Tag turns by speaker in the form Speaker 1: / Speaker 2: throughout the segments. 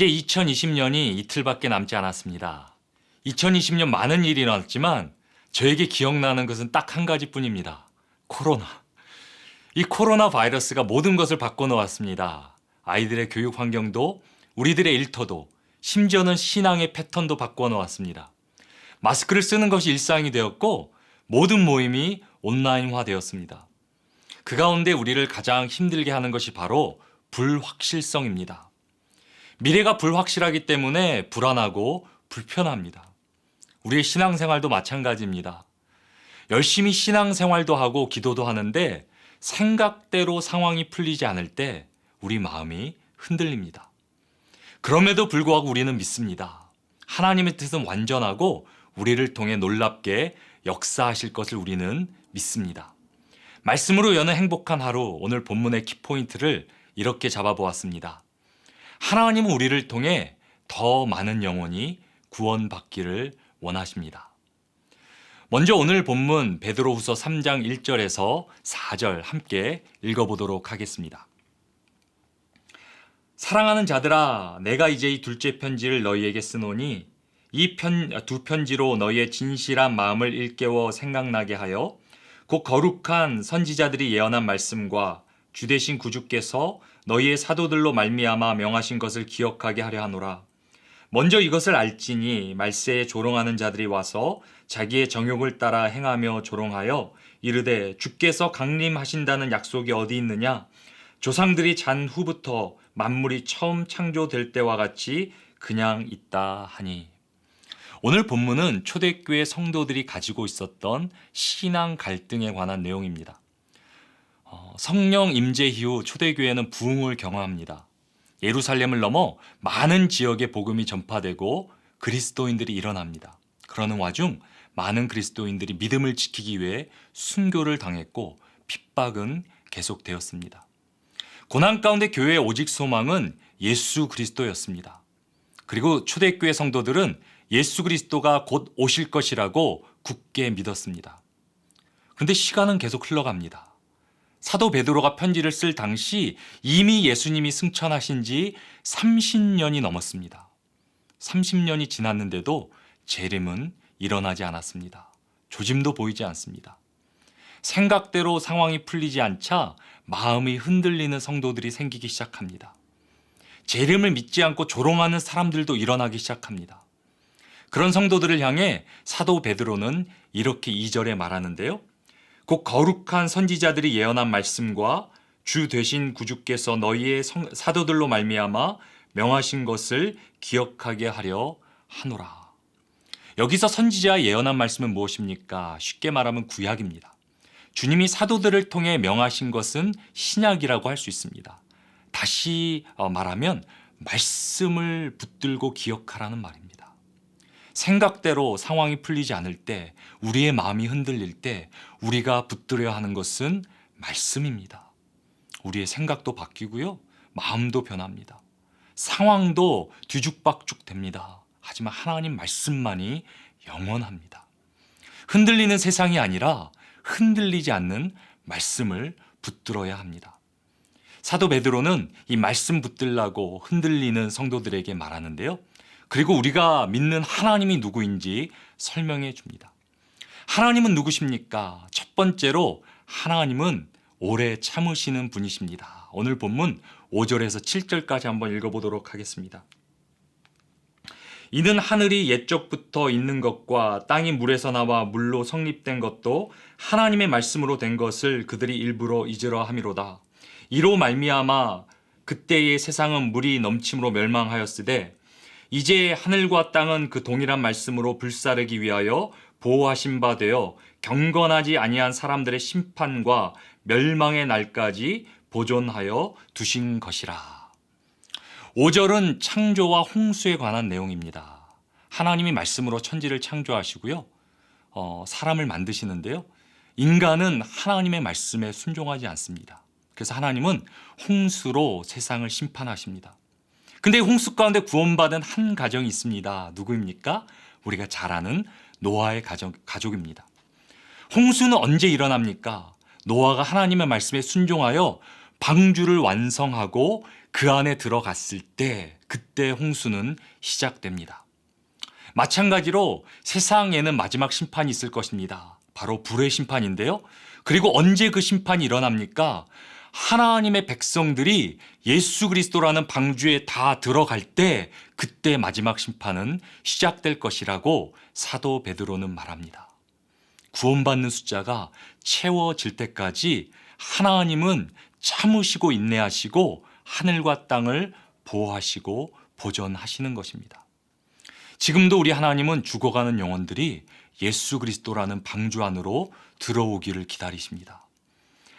Speaker 1: 이제 2020년이 이틀밖에 남지 않았습니다. 2020년 많은 일이 일어났지만 저에게 기억나는 것은 딱 한 가지뿐입니다. 코로나. 이 코로나 바이러스가 모든 것을 바꿔놓았습니다. 아이들의 교육 환경도 우리들의 일터도 심지어는 신앙의 패턴도 바꿔놓았습니다. 마스크를 쓰는 것이 일상이 되었고 모든 모임이 온라인화 되었습니다. 그 가운데 우리를 가장 힘들게 하는 것이 바로 불확실성입니다. 미래가 불확실하기 때문에 불안하고 불편합니다. 우리의 신앙생활도 마찬가지입니다. 열심히 신앙생활도 하고 기도도 하는데 생각대로 상황이 풀리지 않을 때 우리 마음이 흔들립니다. 그럼에도 불구하고 우리는 믿습니다. 하나님의 뜻은 완전하고 우리를 통해 놀랍게 역사하실 것을 우리는 믿습니다. 말씀으로 여는 행복한 하루, 오늘 본문의 키포인트를 이렇게 잡아보았습니다. 하나님은 우리를 통해 더 많은 영혼이 구원받기를 원하십니다. 먼저 오늘 본문 베드로후서 3장 1절에서 4절 함께 읽어보도록 하겠습니다. 사랑하는 자들아, 내가 이제 이 둘째 편지를 너희에게 쓰노니 이 두 편지로 너희의 진실한 마음을 일깨워 생각나게 하여 곧 거룩한 선지자들이 예언한 말씀과 주되신 구주께서 너희의 사도들로 말미암아 명하신 것을 기억하게 하려 하노라. 먼저 이것을 알지니 말세에 조롱하는 자들이 와서 자기의 정욕을 따라 행하며 조롱하여 이르되 주께서 강림하신다는 약속이 어디 있느냐? 조상들이 잔 후부터 만물이 처음 창조될 때와 같이 그냥 있다 하니. 오늘 본문은 초대교회 성도들이 가지고 있었던 신앙 갈등에 관한 내용입니다. 성령 임재 이후 초대교회는 부흥을 경험합니다. 예루살렘을 넘어 많은 지역에 복음이 전파되고 그리스도인들이 일어납니다. 그러는 와중 많은 그리스도인들이 믿음을 지키기 위해 순교를 당했고 핍박은 계속되었습니다. 고난 가운데 교회의 오직 소망은 예수 그리스도였습니다. 그리고 초대교회 성도들은 예수 그리스도가 곧 오실 것이라고 굳게 믿었습니다. 그런데 시간은 계속 흘러갑니다. 사도 베드로가 편지를 쓸 당시 이미 예수님이 승천하신 지 30년이 넘었습니다. 30년이 지났는데도 재림은 일어나지 않았습니다. 조짐도 보이지 않습니다. 생각대로 상황이 풀리지 않자 마음이 흔들리는 성도들이 생기기 시작합니다. 재림을 믿지 않고 조롱하는 사람들도 일어나기 시작합니다. 그런 성도들을 향해 사도 베드로는 이렇게 2절에 말하는데요. 곧 거룩한 선지자들이 예언한 말씀과 주 되신 구주께서 너희의 사도들로 말미암아 명하신 것을 기억하게 하려 하노라. 여기서 선지자의 예언한 말씀은 무엇입니까? 쉽게 말하면 구약입니다. 주님이 사도들을 통해 명하신 것은 신약이라고 할 수 있습니다. 다시 말하면 말씀을 붙들고 기억하라는 말입니다. 생각대로 상황이 풀리지 않을 때, 우리의 마음이 흔들릴 때 우리가 붙들어야 하는 것은 말씀입니다. 우리의 생각도 바뀌고요, 마음도 변합니다. 상황도 뒤죽박죽 됩니다. 하지만 하나님 말씀만이 영원합니다. 흔들리는 세상이 아니라 흔들리지 않는 말씀을 붙들어야 합니다. 사도 베드로는 이 말씀 붙들라고 흔들리는 성도들에게 말하는데요. 그리고 우리가 믿는 하나님이 누구인지 설명해 줍니다. 하나님은 누구십니까? 첫 번째로 하나님은 오래 참으시는 분이십니다. 오늘 본문 5절에서 7절까지 한번 읽어보도록 하겠습니다. 이는 하늘이 옛적부터 있는 것과 땅이 물에서 나와 물로 성립된 것도 하나님의 말씀으로 된 것을 그들이 일부러 잊으려 함이로다. 이로 말미암아 그때의 세상은 물이 넘침으로 멸망하였으되 이제 하늘과 땅은 그 동일한 말씀으로 불사르기 위하여 보호하신 바 되어 경건하지 아니한 사람들의 심판과 멸망의 날까지 보존하여 두신 것이라. 5절은 창조와 홍수에 관한 내용입니다. 하나님이 말씀으로 천지를 창조하시고요, 사람을 만드시는데요, 인간은 하나님의 말씀에 순종하지 않습니다. 그래서 하나님은 홍수로 세상을 심판하십니다. 근데 홍수 가운데 구원받은 한 가정이 있습니다. 누구입니까? 우리가 잘 아는 노아의 가족입니다. 홍수는 언제 일어납니까? 노아가 하나님의 말씀에 순종하여 방주를 완성하고 그 안에 들어갔을 때 그때 홍수는 시작됩니다. 마찬가지로 세상에는 마지막 심판이 있을 것입니다. 바로 불의 심판인데요. 그리고 언제 그 심판이 일어납니까? 하나님의 백성들이 예수 그리스도라는 방주에 다 들어갈 때 그때 마지막 심판은 시작될 것이라고 사도 베드로는 말합니다. 구원받는 숫자가 채워질 때까지 하나님은 참으시고 인내하시고 하늘과 땅을 보호하시고 보존하시는 것입니다. 지금도 우리 하나님은 죽어가는 영혼들이 예수 그리스도라는 방주 안으로 들어오기를 기다리십니다.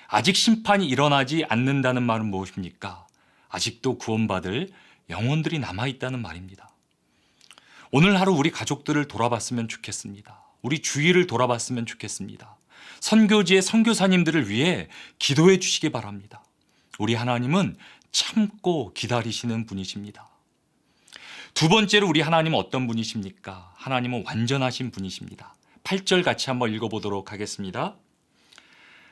Speaker 1: 아직 심판이 일어나지 않는다는 말은 무엇입니까? 아직도 구원받을 영혼들이 남아있다는 말입니다. 오늘 하루 우리 가족들을 돌아봤으면 좋겠습니다. 우리 주위를 돌아봤으면 좋겠습니다. 선교지의 선교사님들을 위해 기도해 주시기 바랍니다. 우리 하나님은 참고 기다리시는 분이십니다. 두 번째로 우리 하나님은 어떤 분이십니까? 하나님은 완전하신 분이십니다. 8절 같이 한번 읽어보도록 하겠습니다.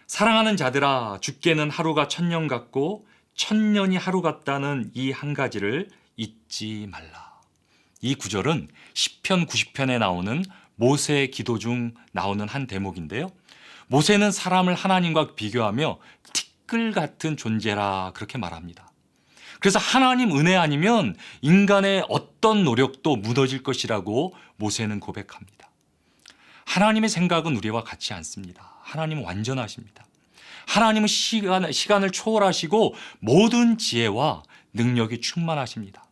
Speaker 1: 사랑하는 자들아, 주께는 하루가 1000년 같고 1000년이 하루 같다는 이 한 가지를 잊지 말라. 이 구절은 시편 90편에 나오는 모세의 기도 중 나오는 한 대목인데요. 모세는 사람을 하나님과 비교하며 티끌 같은 존재라 그렇게 말합니다. 그래서 하나님 은혜 아니면 인간의 어떤 노력도 무너질 것이라고 모세는 고백합니다. 하나님의 생각은 우리와 같지 않습니다. 하나님은 완전하십니다. 하나님은 시간을 초월하시고 모든 지혜와 능력이 충만하십니다.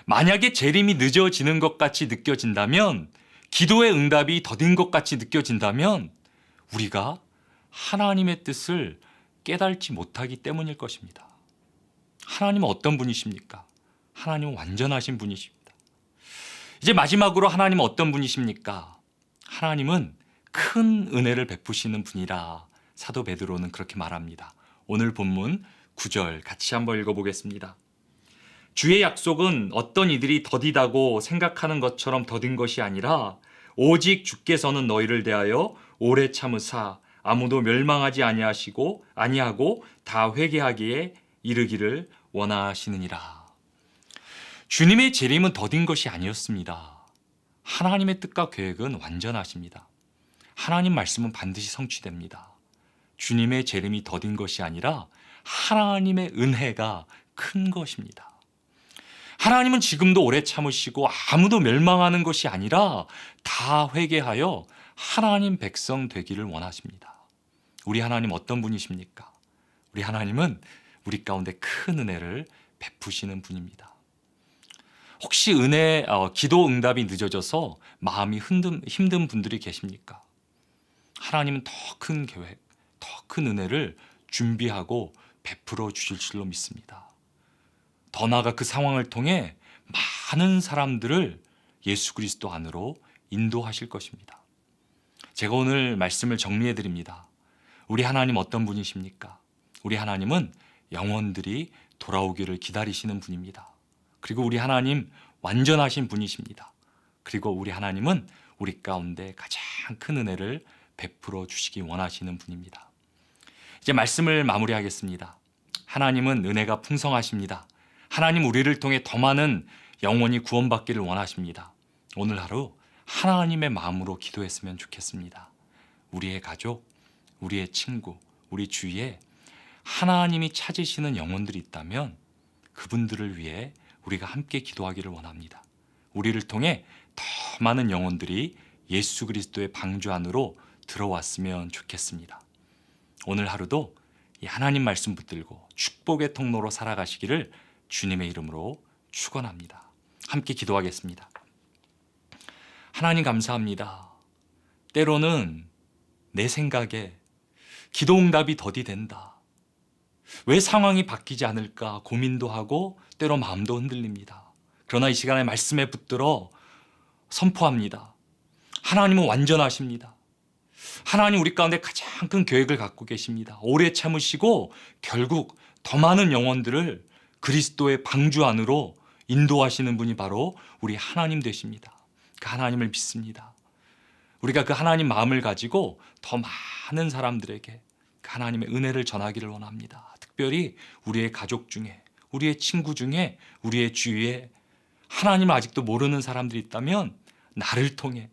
Speaker 1: 만약에 재림이 늦어지는 것 같이 느껴진다면, 기도의 응답이 더딘 것 같이 느껴진다면 우리가 하나님의 뜻을 깨달지 못하기 때문일 것입니다. 하나님은 어떤 분이십니까? 하나님은 완전하신 분이십니다. 이제 마지막으로 하나님은 어떤 분이십니까? 하나님은 큰 은혜를 베푸시는 분이라 사도 베드로는 그렇게 말합니다. 오늘 본문 9절 같이 한번 읽어보겠습니다. 주의 약속은 어떤 이들이 더디다고 생각하는 것처럼 더딘 것이 아니라 오직 주께서는 너희를 대하여 오래 참으사 아무도 멸망하지 아니하고 다 회개하기에 이르기를 원하시느니라. 주님의 재림은 더딘 것이 아니었습니다. 하나님의 뜻과 계획은 완전하십니다. 하나님 말씀은 반드시 성취됩니다. 주님의 재림이 더딘 것이 아니라 하나님의 은혜가 큰 것입니다. 하나님은 지금도 오래 참으시고 아무도 멸망하는 것이 아니라 다 회개하여 하나님 백성 되기를 원하십니다. 우리 하나님 어떤 분이십니까? 우리 하나님은 우리 가운데 큰 은혜를 베푸시는 분입니다. 혹시 기도 응답이 늦어져서 마음이 힘든 분들이 계십니까? 하나님은 더 큰 계획, 더 큰 은혜를 준비하고 베풀어 주실 줄로 믿습니다. 더 나아가 그 상황을 통해 많은 사람들을 예수 그리스도 안으로 인도하실 것입니다. 제가 오늘 말씀을 정리해 드립니다. 우리 하나님 어떤 분이십니까? 우리 하나님은 영혼들이 돌아오기를 기다리시는 분입니다. 그리고 우리 하나님 완전하신 분이십니다. 그리고 우리 하나님은 우리 가운데 가장 큰 은혜를 베풀어 주시기 원하시는 분입니다. 이제 말씀을 마무리하겠습니다. 하나님은 은혜가 풍성하십니다. 하나님 우리를 통해 더 많은 영혼이 구원받기를 원하십니다. 오늘 하루 하나님의 마음으로 기도했으면 좋겠습니다. 우리의 가족, 우리의 친구, 우리 주위에 하나님이 찾으시는 영혼들이 있다면 그분들을 위해 우리가 함께 기도하기를 원합니다. 우리를 통해 더 많은 영혼들이 예수 그리스도의 방주 안으로 들어왔으면 좋겠습니다. 오늘 하루도 이 하나님 말씀 붙들고 축복의 통로로 살아가시기를 주님의 이름으로 축원합니다. 함께 기도하겠습니다. 하나님 감사합니다. 때로는 내 생각에 기도 응답이 더디된다. 왜 상황이 바뀌지 않을까 고민도 하고 때로 마음도 흔들립니다. 그러나 이 시간에 말씀에 붙들어 선포합니다. 하나님은 완전하십니다. 하나님 우리 가운데 가장 큰 계획을 갖고 계십니다. 오래 참으시고 결국 더 많은 영혼들을 그리스도의 방주 안으로 인도하시는 분이 바로 우리 하나님 되십니다. 그 하나님을 믿습니다. 우리가 그 하나님 마음을 가지고 더 많은 사람들에게 그 하나님의 은혜를 전하기를 원합니다. 특별히 우리의 가족 중에, 우리의 친구 중에, 우리의 주위에 하나님을 아직도 모르는 사람들이 있다면 나를 통해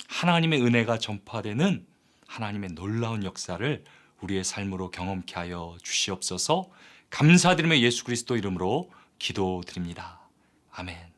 Speaker 1: 하나님의 은혜가 전파되는 하나님의 놀라운 역사를 우리의 삶으로 경험케 하여 주시옵소서. 감사드리며 예수 그리스도 이름으로 기도드립니다. 아멘.